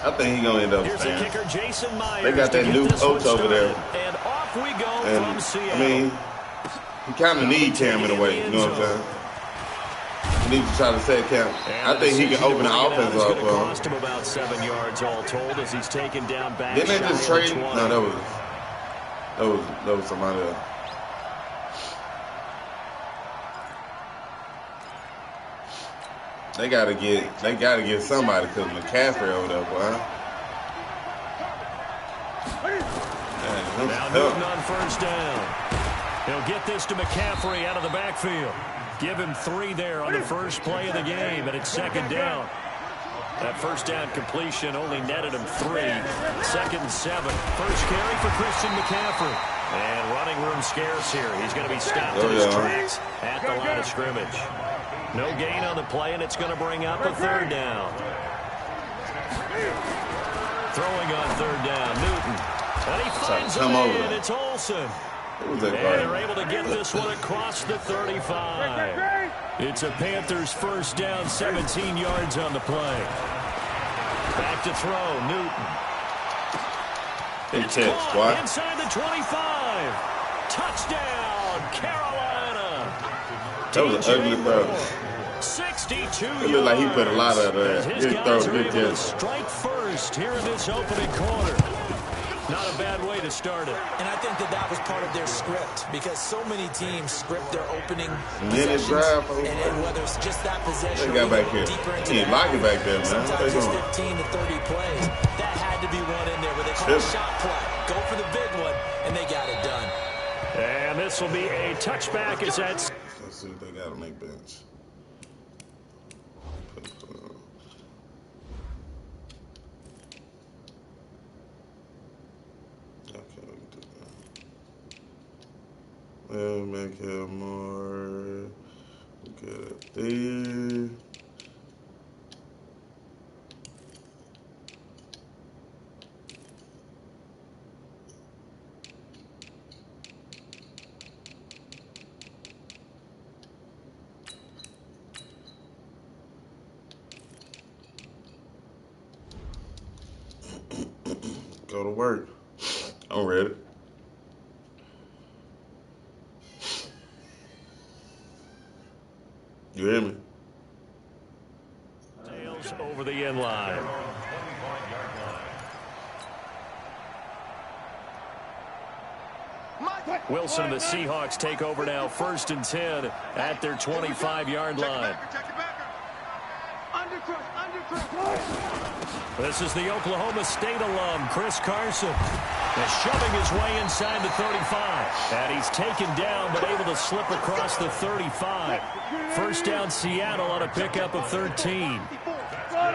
I think he's going to end up Here's staying. The kicker, Jason Myers, they got that new coach over there. And off we go from Seattle. I mean, he kind of needs Cam in a way. You know what I'm saying? He needs to try to set Cam. I think he can open the offense up. Cost him about 7 yards all told as he's taken down back. Didn't they just trade? No, that was somebody else. They gotta get somebody because McCaffrey over there, boy. Now Newton on first down. He'll get this to McCaffrey out of the backfield. Give him 3 there on the first play of the game, and it's second down. That first down completion only netted him 3. 2nd and 7. First carry for Christian McCaffrey. And running room scarce here. He's going to be stopped in his tracks at the line of scrimmage. No gain on the play, and it's going to bring up a 3rd down. Throwing on 3rd down, Newton. And he finds him in. It's Olsen. And they're able to get this one across the 35. It's a Panthers first down, 17 yards on the play. Back to throw, Newton. It's caught inside the 25. Touchdown, Carolina. That was an ugly throw. 62 yards. It looked like he put a lot of that. His guys are able to strike first here in this opening quarter. Not a bad way to start it. And I think that was part of their script because so many teams script their opening minute drive. And whether it's just that possession they got back here. He lock it back there, man. Sometimes it's 15 to 30 plays. That had to be one in there where they call a shot play. Go for the big one, and they got it done. And this will be a touchback as that's... Let's see what they got on their bench. We'll make it more good there. Go to work. I'm ready. You hear me? Tails over the end line. Wilson and the Seahawks take over now, 1st and 10 at their 25-yard line. This is the Oklahoma State alum, Chris Carson. Is shoving his way inside the 35. And he's taken down but able to slip across the 35. First down Seattle on a pickup of 13.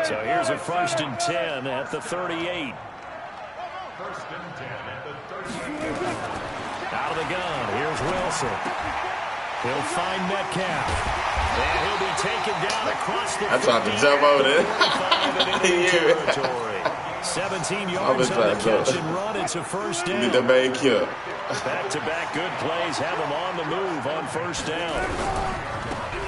So here's a 1st and 10 at the 38. Out of the gun, here's Wilson. He'll find Metcalf. And he'll be taken down across the 50. I tried to jump over there. Territory. 17 yards on the catch and run. It's a first down. Get the man killed. Back-to-back good plays have him on the move on first down.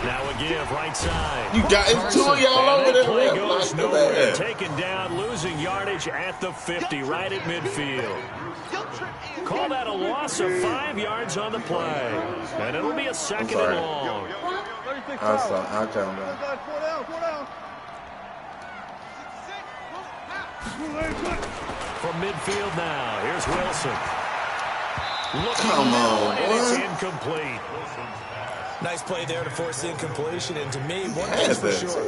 Now a give right side. You got it's 2 of y'all over there. Play goes nowhere. Taken down, losing yardage at the 50, right at midfield. Call that a loss of 5 yards on the play. And it'll be a 2nd and long. I'll count that. From midfield now, here's Wilson. Come on, and it's incomplete. Nice play there to force the incompletion. And to me, one thing's for sure.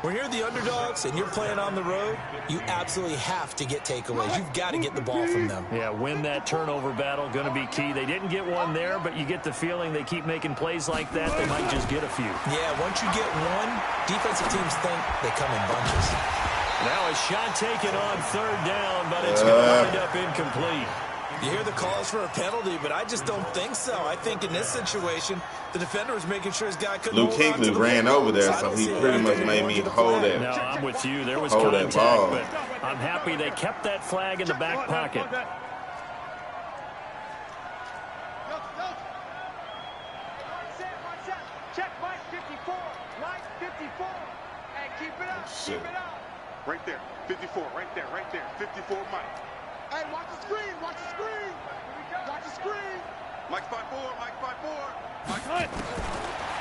When you're the underdogs and you're playing on the road, you absolutely have to get takeaways. You've got to get the ball from them. Yeah, win that turnover battle, going to be key. They didn't get one there, but you get the feeling they keep making plays like that, they might just get a few. Yeah, once you get one, defensive teams think they come in bunches. Now a shot taken on 3rd down, but it's going to wind up incomplete. You hear the calls for a penalty, but I just don't think so. I think in this situation, the defender was making sure his guy couldn't Luke Kuechly ran over there, so he pretty much made me hold that. No, I'm with you. There was contact, but I'm happy they kept that flag in the back pocket. Check Mike 54. Mike 54. And keep it up. Keep it up. Right there. 54. Right there. 54, Mike. Hey, watch the screen. Watch the screen. Watch the screen. Mike spot 4. Mike spot 4. Mike hunt.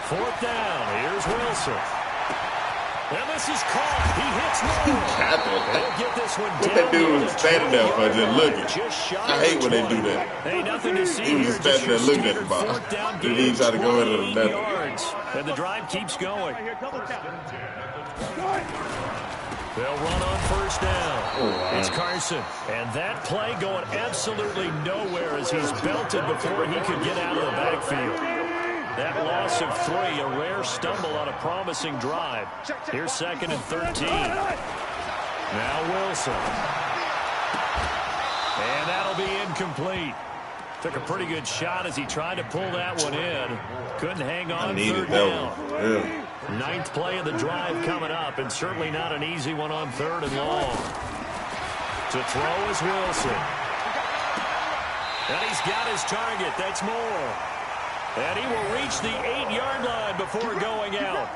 4th down. Here's Wilson. And this is caught. He hits low. They'll get this one down. What that dude was standing there for, just looking. I hate when they do that. Hey, nothing to see he was here. just standing there looking at the ball. Then he tried to go into the yards. And the drive keeps going. They'll run on 1st down. It's Carson. And that play going absolutely nowhere as he's belted before he could get out of the backfield. That loss of 3, a rare stumble on a promising drive. Here's 2nd and 13. Now Wilson. And that'll be incomplete. Took a pretty good shot as he tried to pull that one in. Couldn't hang on 3rd down. Yeah. 9th play of the drive coming up, and certainly not an easy one on 3rd and long. To throw is Wilson. And he's got his target. That's Moore. And he will reach the 8-yard line before going out.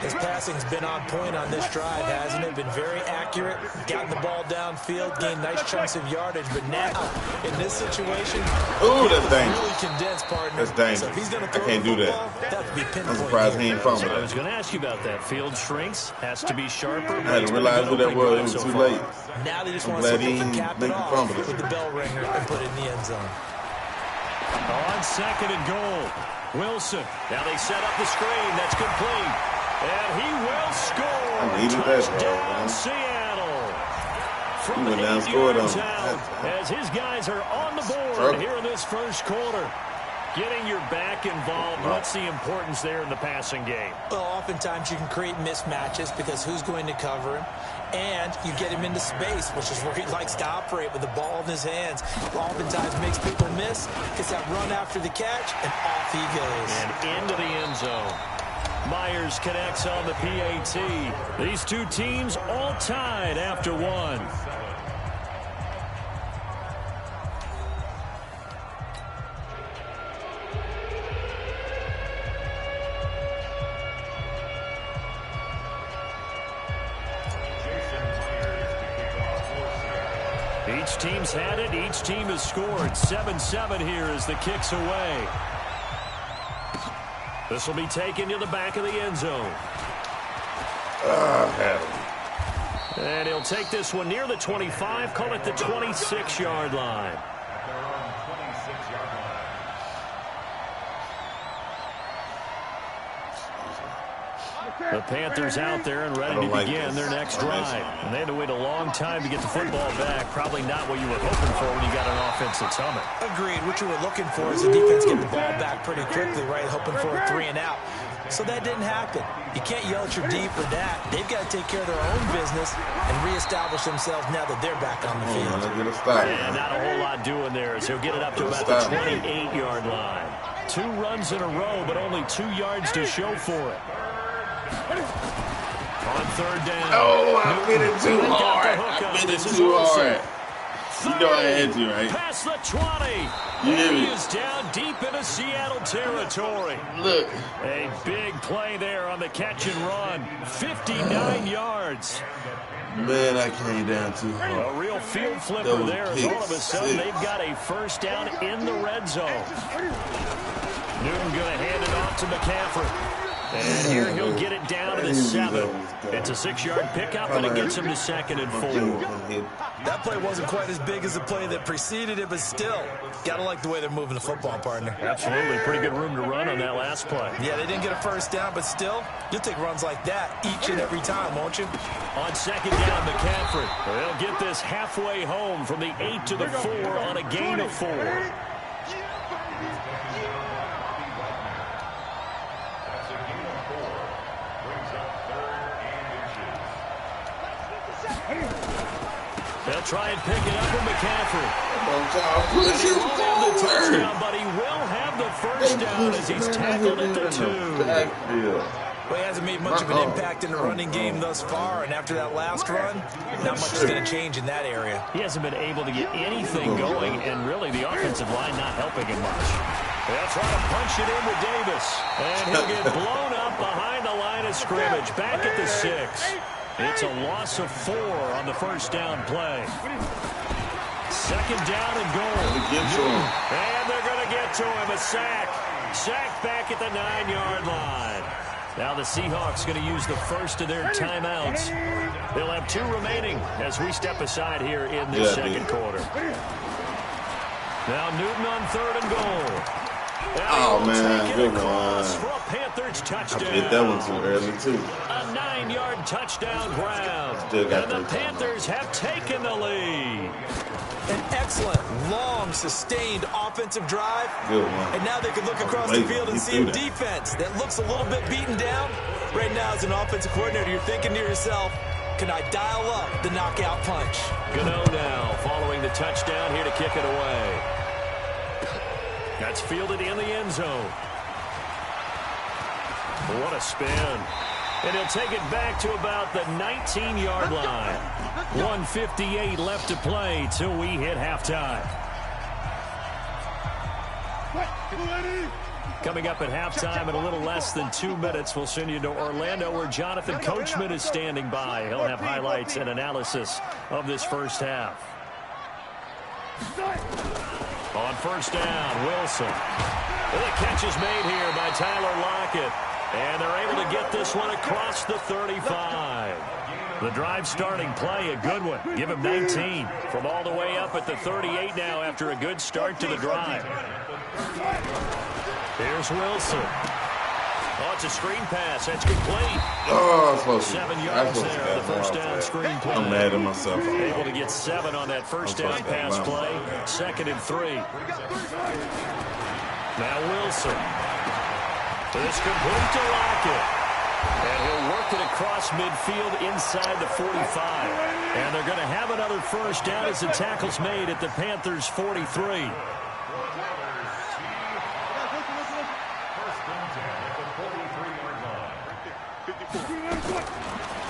His passing's been on point on this drive, hasn't it? Been very accurate, gotten the ball downfield, gained nice chunks of yardage. But now, in this situation, that's dangerous. Really condensed, partner. That's dangerous. So if he's gonna throw I can't do that. That would be pinpoint. I'm surprised he ain't fumbled I was it. going to ask you about that. Field shrinks, has to be sharper. I had to realize who that was. It was too late. Now they just I'm want to glad see he if they ain't can cap make it the off fumble. with the bell ringer and put it in the end zone. On 2nd and goal, Wilson. Now they set up the screen. That's complete. And he will score. I needed that, Touchdown, Seattle. From He the went down, 8-yard scored on him. out, as his guys are on the board here in this first quarter. Getting your back involved, what's the importance there in the passing game? Well, oftentimes you can create mismatches because who's going to cover him? And you get him into space, which is where he likes to operate with the ball in his hands. Oftentimes makes people miss, gets that run after the catch, and off he goes. And into the end zone. Myers connects on the PAT. These two teams all tied after 1. Each team's had it. Each team has scored. 7-7 here as the kick's away. This will be taken to the back of the end zone. And he'll take this one near the 25, call it the 26-yard line. The Panthers out there and ready to begin their next drive. And they had to wait a long time to get the football back. Probably not what you were hoping for when you got an offense that's humming. Agreed. What you were looking for is the defense getting the ball back pretty quickly, right? Hoping for a 3 and out. So that didn't happen. You can't yell at your D for that. They've got to take care of their own business and reestablish themselves now that they're back on the field. And not a whole lot doing there as he'll get it up to about the 28-yard line. 2 runs in a row, but only 2 yards to show for it. On 3rd down. Oh, I hit it too hard. I hit it too hard. You know I had to, right? Past the 20. He is down deep into Seattle territory. Look. A big play there on the catch and run. 59 yards. Man, I came down too hard. A real field flipper there as all of a sudden they've got a first down in the red zone. Newton going to hand it off to McCaffrey. And here he'll get it down to the 7. It's a 6-yard pickup, and it gets him to 2nd and 4. That play wasn't quite as big as the play that preceded it, but still, got to like the way they're moving the football, partner. Absolutely. Pretty good room to run on that last play. Yeah, they didn't get a first down, but still, you'll take runs like that each and every time, won't you? On 2nd down, McCaffrey. They'll get this halfway home from the 8 to the 4 on a gain of 4. They'll try and pick it up with McCaffrey. Push him the touchdown, but he will have the first down as he's tackled at the 2. Well, he hasn't made much of an impact in the running game thus far, and after that last run, not much is going to change in that area. He hasn't been able to get anything going, and really the offensive line not helping him much. They'll try to punch it in with Davis, and he'll get blown up behind the line of scrimmage, back at the 6. It's a loss of 4 on the first down play. Second down and goal. And they're going to get to him. A sack. Sacked back at the 9-yard line. Now the Seahawks going to use the first of their timeouts. They'll have 2 remaining as we step aside here in this second quarter. Now Newton on 3rd and goal. Oh, man, good one. For a Panthers touchdown. I hit that one too early, too. A 9-yard touchdown ground. And the Panthers have taken the lead. An excellent, long, sustained offensive drive. Good one. And now they can look across the field and see a defense that looks a little bit beaten down. Right now, as an offensive coordinator, you're thinking to yourself, can I dial up the knockout punch? Gano now following the touchdown here to kick it away. That's fielded in the end zone. What a spin. And he'll take it back to about the 19-yard line. 1:58 left to play till we hit halftime. Coming up at halftime in a little less than 2 minutes, we'll send you to Orlando where Jonathan Coachman is standing by. He'll have highlights and analysis of this first half. On first down, Wilson. The catch is made here by Tyler Lockett. And they're able to get this one across the 35. The drive starting play, a good one. Give him 19 from all the way up at the 38 now after a good start to the drive. Here's Wilson. Oh, it's a screen pass. That's complete. Oh, I was 7 yards there. The first down screen play. I'm mad at myself. Able to get 7 on that first down pass play. 2nd and 3. Now Wilson. This complete to Lockett. And he'll work it across midfield inside the 45. And they're going to have another first down as the tackle's made at the Panthers' 43.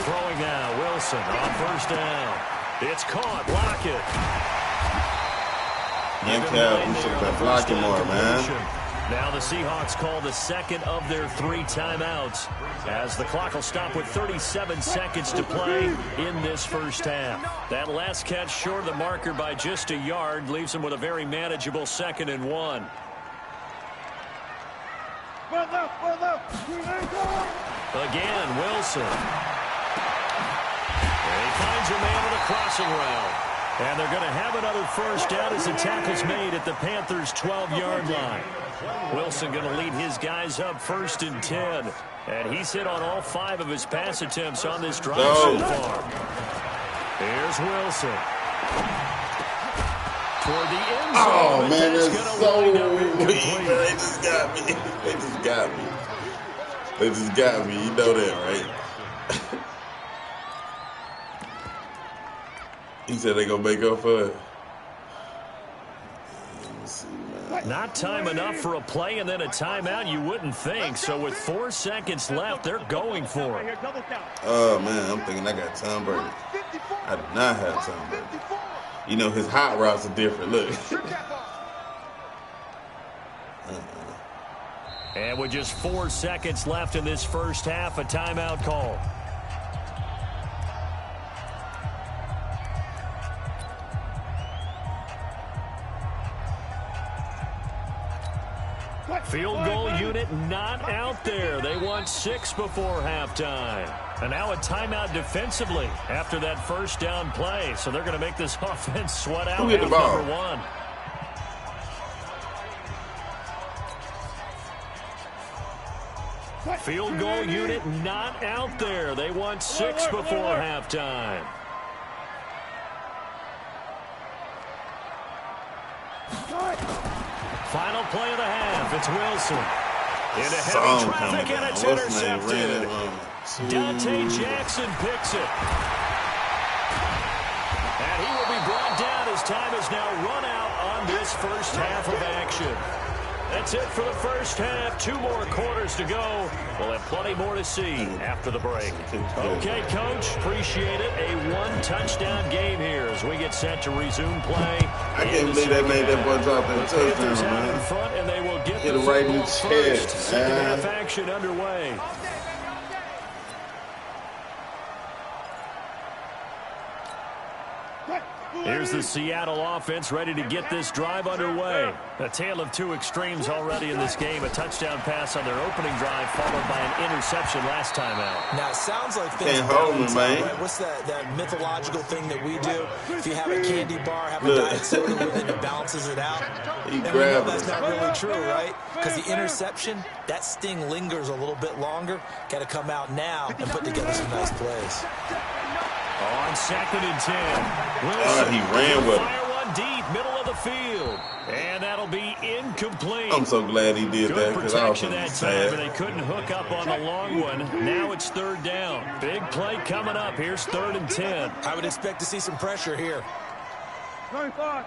Throwing now, Wilson on first down. It's caught, Lockett. You should have been blocking more, man. Now the Seahawks call the second of their 3 timeouts as the clock will stop with 37 seconds to play in this first half. That last catch short of the marker by just a yard leaves them with a very manageable 2nd and 1. Again, Wilson. And he finds a man with a crossing route. And they're going to have another first down as the tackle's made at the Panthers' 12-yard line. Wilson going to lead his guys up 1st and 10. And he's hit on all 5 of his pass attempts on this drive so far. Here's Wilson. Toward the end zone. Oh, man, that's so weak. They just got me. They just got me. They just got me. You know that, right? He said they going to make up for it. Not time enough for a play and then a timeout, you wouldn't think. So with 4 seconds left, they're going for it. Oh, man, I'm thinking I got Tom Brady. I do not have Tom Brady. You know, his hot routes are different. Look. And with just 4 seconds left in this first half, a timeout call. Field goal unit not out there. They want 6 before halftime. And now a timeout defensively after that first down play. So they're going to make this offense sweat out. Who hit the ball? Number 1. Field goal unit not out there. They want 6 before halftime. Final play of the half. It's Wilson. Into heavy traffic, and it's intercepted. Dante Jackson picks it. And he will be brought down as time has now run out on this first half of action. That's it for the first half. 2 more quarters to go. We'll have plenty more to see after the break. Okay, Coach, appreciate it. A 1-touchdown game here as we get set to resume play. I can't believe they made that boy drop that touchdown, man. In front, and they will get Hit it right in the chest, Second half action underway. Here's the Seattle offense ready to get this drive underway. A tale of two extremes already in this game. A touchdown pass on their opening drive followed by an interception last time out. Now, it sounds like things can't hold me, man. right? What's that mythological thing that we do? If you have a candy bar, have a diet soda with it, it balances it out. He And we know grabbed that's it. not really true, right? Because the interception, that sting lingers a little bit longer. Got to come out now and put together some nice plays. On 2nd and 10. Oh, he ran with it. Fire one deep, middle of the field. And that'll be incomplete. I'm so glad he did that Good because I was protection that time, sad. and they couldn't hook up on the long one. Now it's 3rd down. Big play coming up. Here's 3rd and 10. I would expect to see some pressure here. 95.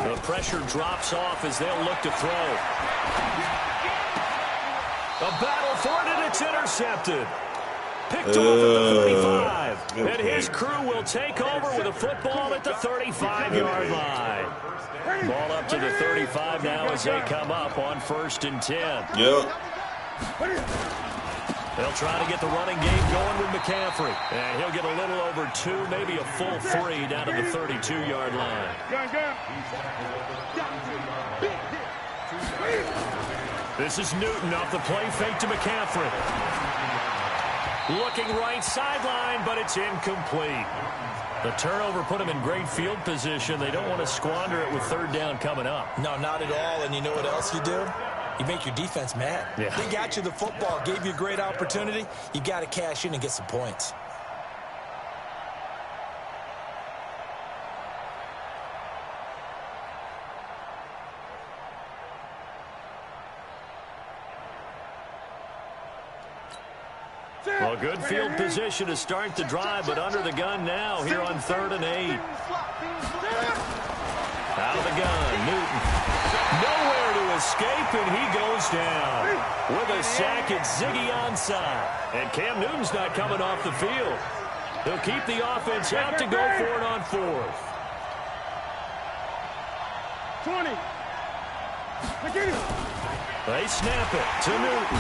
The pressure drops off as they'll look to throw. A battle for it, and it's intercepted. Picked off at the 35. And his crew will take over with a football at the 35-yard line. Ball up to the 35 now as they come up on 1st and 10. Yep. They'll try to get the running game going with McCaffrey. And he'll get a little over 2, maybe a full 3 down to the 32-yard line. This is Newton off the play fake to McCaffrey. Looking right sideline, but it's incomplete. The turnover put him in great field position. They don't want to squander it with 3rd down coming up. No, not at all. And you know what else you do? You make your defense mad. Yeah. They got you the football, gave you a great opportunity. You got to cash in and get some points. Well, good field position to start the drive, but under the gun now here on 3rd and 8. Out of the gun, Newton. Nowhere to escape, and he goes down. With a sack, it's Ziggy onside. And Cam Newton's not coming off the field. He'll keep the offense out to go for it on 4th. 20. They snap it to Newton.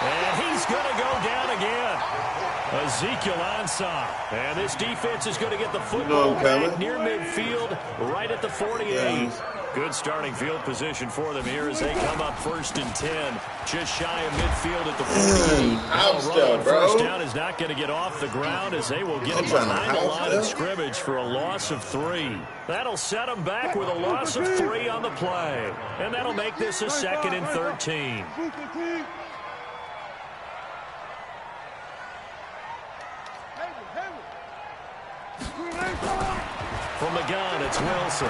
And he's going to go down again. Ezekiel Ansah. And this defense is going to get the football back near midfield, right at the 48. Good starting field position for them here as they come up 1st and 10. Just shy of midfield at the 48. Ouch, bro. First down is not going to get off the ground as they will get him behind the line of scrimmage for a loss of 3. That'll set them back with a loss of 3 on the play. And that'll make this a 2nd and 13. From the gun, it's Wilson.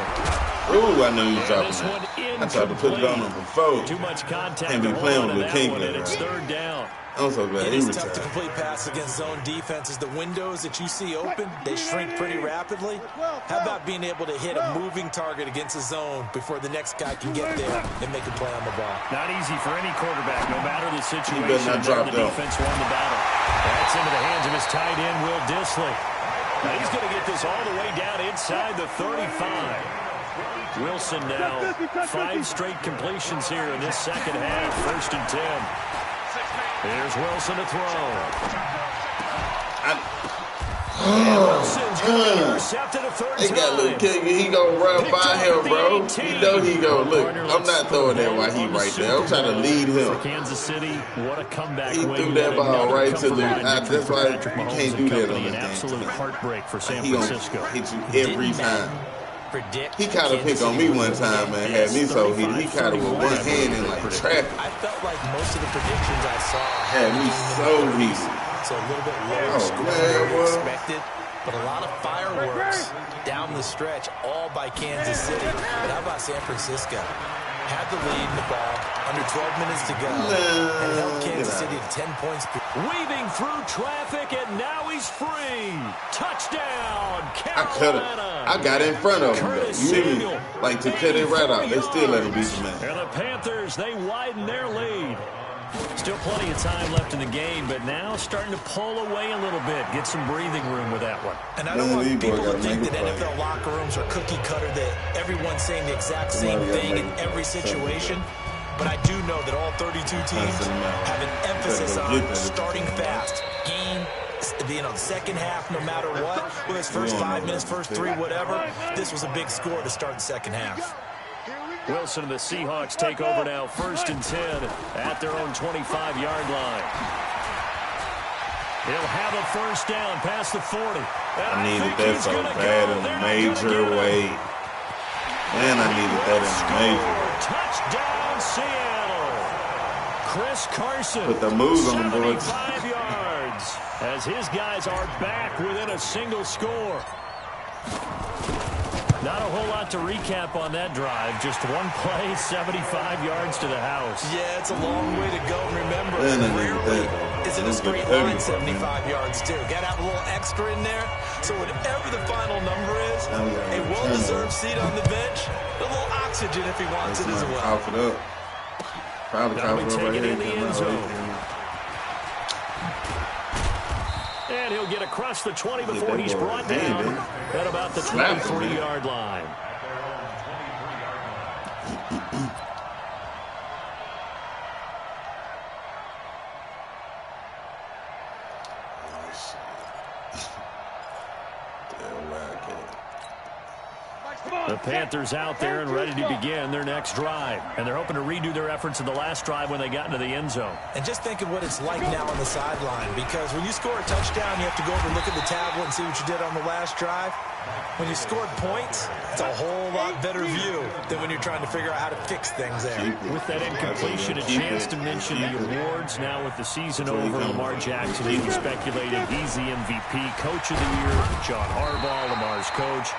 Ooh, I knew he was dropping that. I tried to put it on him before. Too much contact. Can't be playing with Kinkley. It's 3rd down. I'm so glad It he is retired. tough to complete passes against zone defenses. The windows that you see open, they shrink pretty rapidly. How about being able to hit a moving target against a zone before the next guy can get there and make a play on the ball? Not easy for any quarterback, no matter the situation. better not drop the that. defense won the battle. That's into the hands of his tight end, Will Dissly. Now he's going to get this all the way down inside the 35. Wilson now 5 straight completions here in this second half. 1st and 10. Here's Wilson to throw. Wilson's going to intercept it a 3rd He time. got a little kick. He gonna run by him, bro. You know he gonna look. I'm not throwing that while he right there. I'm trying to lead him. Kansas City, what a comeback He win. threw that ball Another right to the. comeback victory That's for why Patrick you Mahomes can't and do that company. on An this absolute game. heartbreak for San He gonna Francisco. hit you every time. Predict He kind of picked on me one time, man. Had me so he kind of with one hand in like traffic. I felt like most of the predictions I saw Had me so heated. So a little bit lower Oh, score man, than we well. expected. But a lot of fireworks down the stretch, all by Kansas City. But how about San Francisco? Had the lead in the ball, under 12 minutes to go, and held Kansas City to 10 points. Weaving through traffic, and now he's free. Touchdown, I cut it. Carolina. I got in front of him, though. Curtis You hear me? Samuel. Like, to cut it right out. They still let him beat the man. And the Panthers, they widen their lead. Still plenty of time left in the game, but now starting to pull away a little bit. Get some breathing room with that one. And I don't want These boys people to gotta think make that a play. NFL locker rooms are cookie cutter, that everyone's saying the exact same Somebody gotta thing in make every situation. But I do know that all 32 teams Doesn't matter. have an emphasis Better go on get that. starting fast, game the second half, no matter what, whether it's first 5 minutes, first 3, whatever, this was a big score to start the second half. Wilson and the Seahawks take over now, 1st and 10 at their own 25-yard line. He'll have a first down past the 40. I needed that so bad in a major way. And I needed that in a major way. Touchdown, Seattle. Chris Carson. Put the moves on the board. 75 yards as his guys are back within a single score. Not a whole lot to recap on that drive. Just one play, 75 yards to the house. Yeah, it's a long way to go. Remember, rarely is it a straight line 75 yards, too. Got to have a little extra in there. So whatever the final number is, a well-deserved seat on the bench, a little oxygen if he wants it as well. Cough it up. Probably cough it up right in the here. end zone. And he'll get across the 20 before he's brought down at about the 23-yard line. The Panthers out there and ready to begin their next drive. And they're hoping to redo their efforts in the last drive when they got into the end zone. And just think of what it's like now on the sideline, because when you score a touchdown, you have to go over and look at the tablet and see what you did on the last drive. When you scored points, it's a whole lot better view than when you're trying to figure out how to fix things there. With that incompletion, a chance to mention the awards. Now with the season over, Lamar Jackson being speculated. He's the MVP, Coach of the Year. John Harbaugh, Lamar's coach.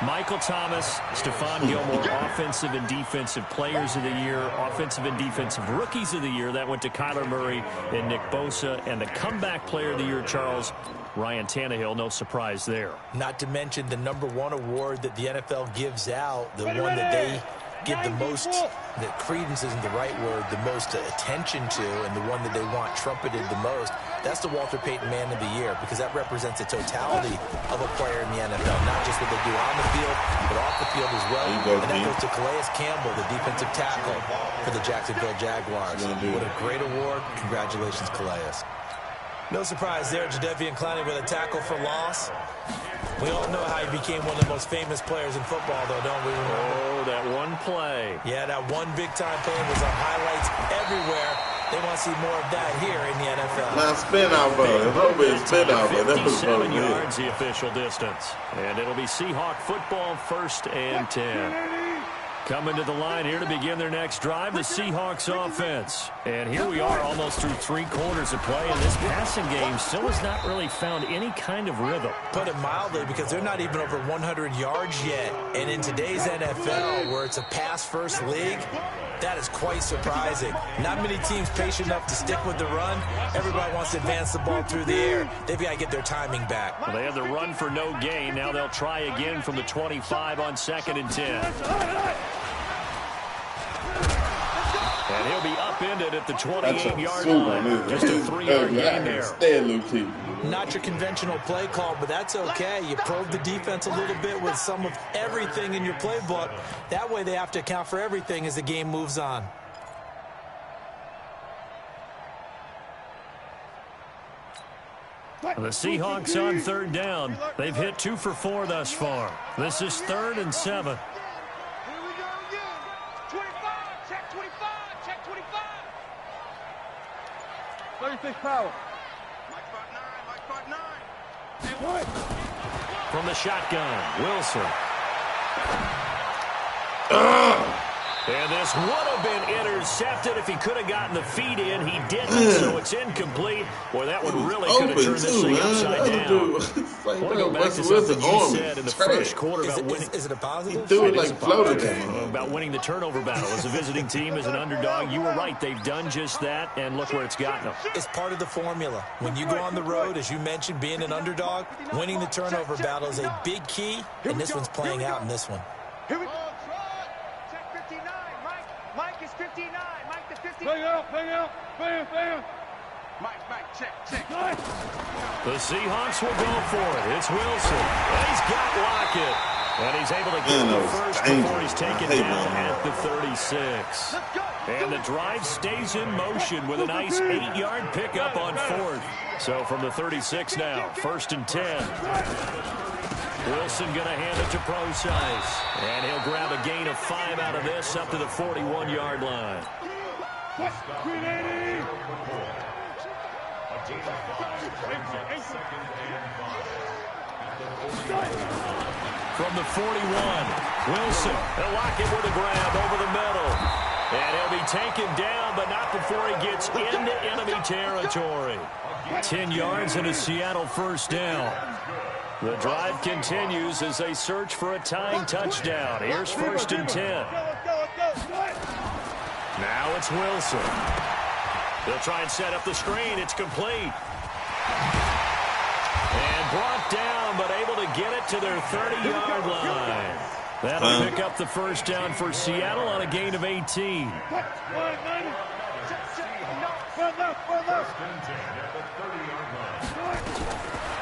Michael Thomas, Stephon Gilmore, Offensive and Defensive Players of the Year, Offensive and Defensive Rookies of the Year. That went to Kyler Murray and Nick Bosa. And the Comeback Player of the Year, Charles, Ryan Tannehill. No surprise there. Not to mention the #1 award that the NFL gives out, the one that they give the most, that credence isn't the right word, the most attention to, and the one that they want trumpeted the most. That's the Walter Payton Man of the Year, because that represents the totality of a player in the NFL, not just what they do on the field, but off the field as well. And that goes to Calais Campbell, the defensive tackle for the Jacksonville Jaguars. What a great award. Congratulations, Calais. No surprise there, Jadeveon Clowney with a tackle for loss. We all know how he became one of the most famous players in football, though, don't we? Oh, that one play. Yeah, that one big-time play was on highlights everywhere. They want to see more of that here in the NFL. Now spin out, bro. It's over. Spin out, bro. That was 57 yards, the official distance. And it'll be Seahawk football, 1st and 10. Coming to the line here to begin their next drive, the Seahawks offense. And here we are almost through 3 quarters of play, and this passing game still has not really found any kind of rhythm. Put it mildly, because they're not even over 100 yards yet. And in today's NFL, where it's a pass-first league, that is quite surprising. Not many teams patient enough to stick with the run. Everybody wants to advance the ball through the air. They've got to get their timing back. Well, they had the run for no gain. Now they'll try again from the 25 on 2nd and 10. And he'll be upended at the 28-yard line. Just a 3-yard gain there. Not your conventional play call, but that's okay. You probe the defense a little bit with some of everything in your playbook. That way they have to account for everything as the game moves on. The Seahawks on 3rd down. They've hit 2 for 4 thus far. This is 3rd and 7. Power. From the shotgun, Wilson. And this would have been intercepted if he could have gotten the feet in. He didn't, so it's incomplete. Boy, that one really could have turned this thing upside down. I want to go back to something you said in the first quarter about winning. Is it a positive? He threw it like floated. About winning the turnover battle. As a visiting team, as an underdog, you were right. They've done just that, and look where it's gotten them. It's part of the formula. When you go on the road, as you mentioned, being an underdog, winning the turnover battle is a big key, and this one's playing out in this one. Here we go. Check 59. Mike is 59. Mike the 59. Bang out. Mike, check. The Seahawks will go for it. It's Wilson. And he's got Lockett. And he's able to get the first before he's taken down at the 36. And the drive stays in motion with a nice 8-yard pickup on 4th. So from the 36 now, 1st and 10. Wilson going to hand it to Procise. And he'll grab a gain of 5 out of this up to the 41-yard line. From the 41, Wilson, he'll lock it with a grab over the middle. And he'll be taken down, but not before he gets into enemy territory. 10 yards and a Seattle 1st down. The drive continues as they search for a tying touchdown. Here's 1st and 10. Now it's Wilson. They'll try and set up the screen. It's complete. And brought down, but able to get it to their 30-yard line. That'll pick up the 1st down for Seattle on a gain of 18.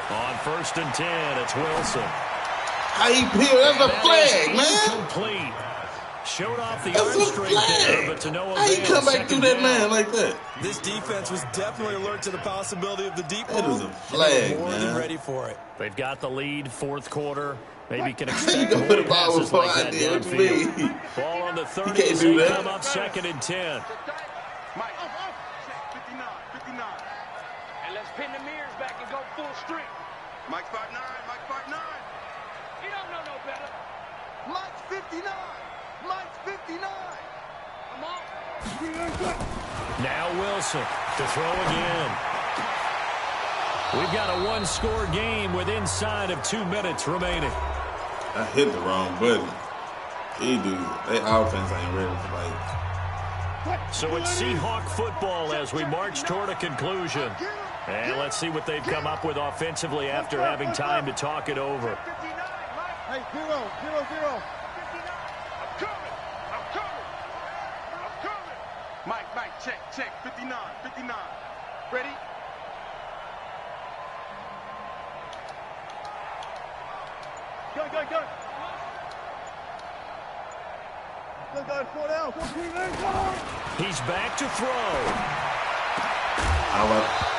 On 1st and 10, it's Wilson. How you peel? That's a flag, man. Complete. Showed off the arm strength there, but to no avail. How you come back through that man like that? This defense was definitely alert to the possibility of the deep ball. That is a flag, more man. than ready for it. They've got the lead, 4th quarter. Maybe can You expect gonna put more a ball passes before like I that did? What you downfield. mean? Ball on the 30 can't as do they that. come up 2nd and 10. Mike, 59. And let's pin the mirrors back and go full strength. Mike 5'9", Mike 5'9". You don't know no better. Mike's 59. Mike's 59. Come on. Now Wilson to throw again. We've got a 1-score game with inside of 2 minutes remaining. I hit the wrong button. They offense ain't ready to play. So it's Seahawk football as we march toward a conclusion. And let's see what they've come up with offensively after having time to talk it over. Hey, 0-0-0. I'm coming. Mike, check. 59. Ready? Go. He's back to throw.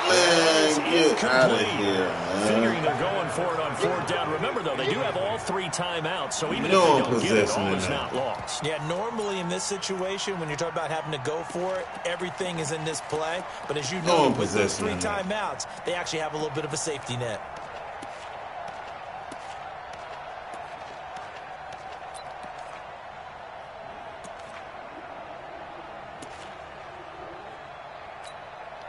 Man, get out of here, Figuring man. they're going for it on 4th down. Remember, though, they do have all 3 timeouts, so even No if they don't get it, possession all in is that. not lost. Yeah, normally in this situation, when you're talking about having to go for it, everything is in this play. But as you know, with those possession 3 in that. timeouts, they actually have a little bit of a safety net.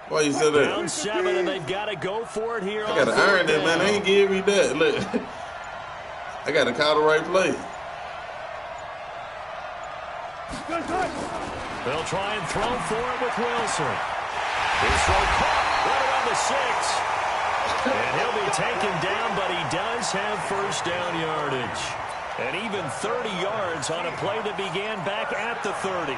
Why you said that? Down 7, and they've got to go for it here. I gotta iron that, man. They ain't give me that. Look, I gotta call the right play. They'll try and throw for it with Wilson. His throw caught right around the 6. And he'll be taken down, but he does have 1st down yardage. And even 30 yards on a play that began back at the 30.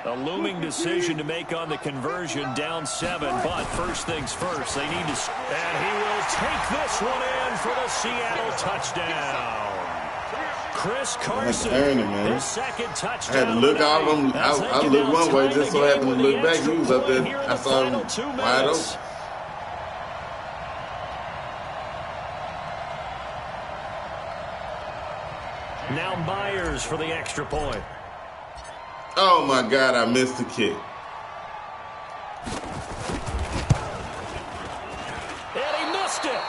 A looming decision to make on the conversion, down 7, but first things first, they need to... And he will take this one in for the Seattle touchdown. Chris Carson, his 2nd touchdown. I had to look out of him. I looked one way, just so happened to look back. He was up there. I saw him wide open. Now Myers for the extra point. Oh, my God, I missed the kick. And he missed it.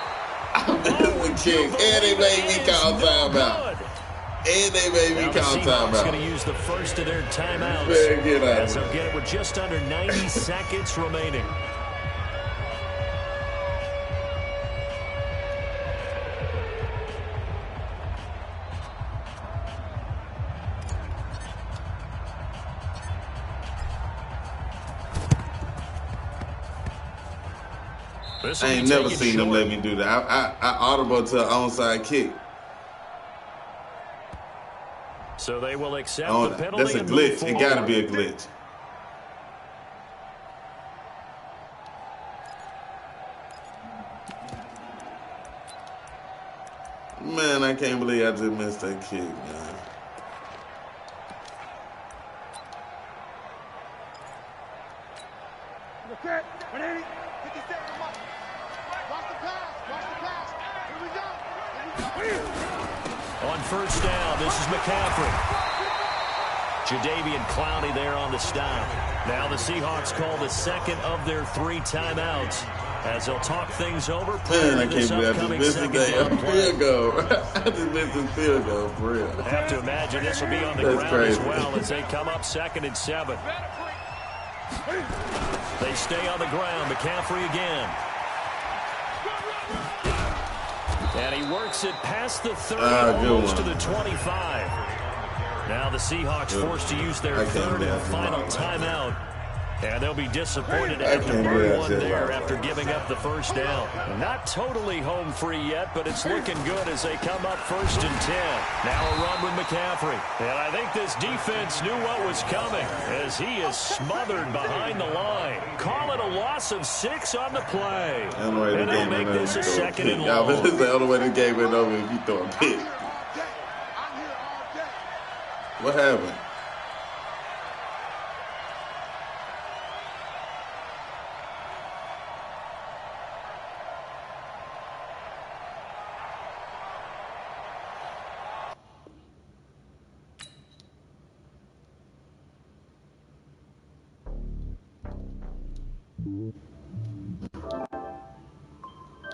I missed the kick. And they made me call timeout. And they made me call timeout. Seahawks going to use the first of their timeouts. Man, get out As of they'll get it with just under 90 seconds remaining. I ain't never seen them let me do that. I audible to an onside kick. So they will accept the penalty. That's a glitch. It got to be a glitch. Man, I can't believe I just missed that kick, man. Okay, 180, 57 a month. Watch the pass, watch the pass. Here we go. Here we go. On first down, this is McCaffrey. Jadeveon Clowney there on the stop. Now the Seahawks call the second of their 3 timeouts as they'll talk things over. Man, I can't believe I just missed a damn field goal. I just missed a field goal, for real. I have to imagine this will be on the ground crazy. as well as they come up 2nd and 7. They stay on the ground. McCaffrey again. And he works it past the 30, almost to the 25. Now the Seahawks forced to use their 3rd and final timeout. And they'll be disappointed to have to burn one there after giving up the first down. Not totally home free yet, but it's looking good as they come up 1st and 10. Now a run with McCaffrey. And I think this defense knew what was coming as he is smothered behind the line. Call it a loss of 6 on the play. And they'll make this a 2nd and long. This is the only way the game went over if you throw a pick. What happened?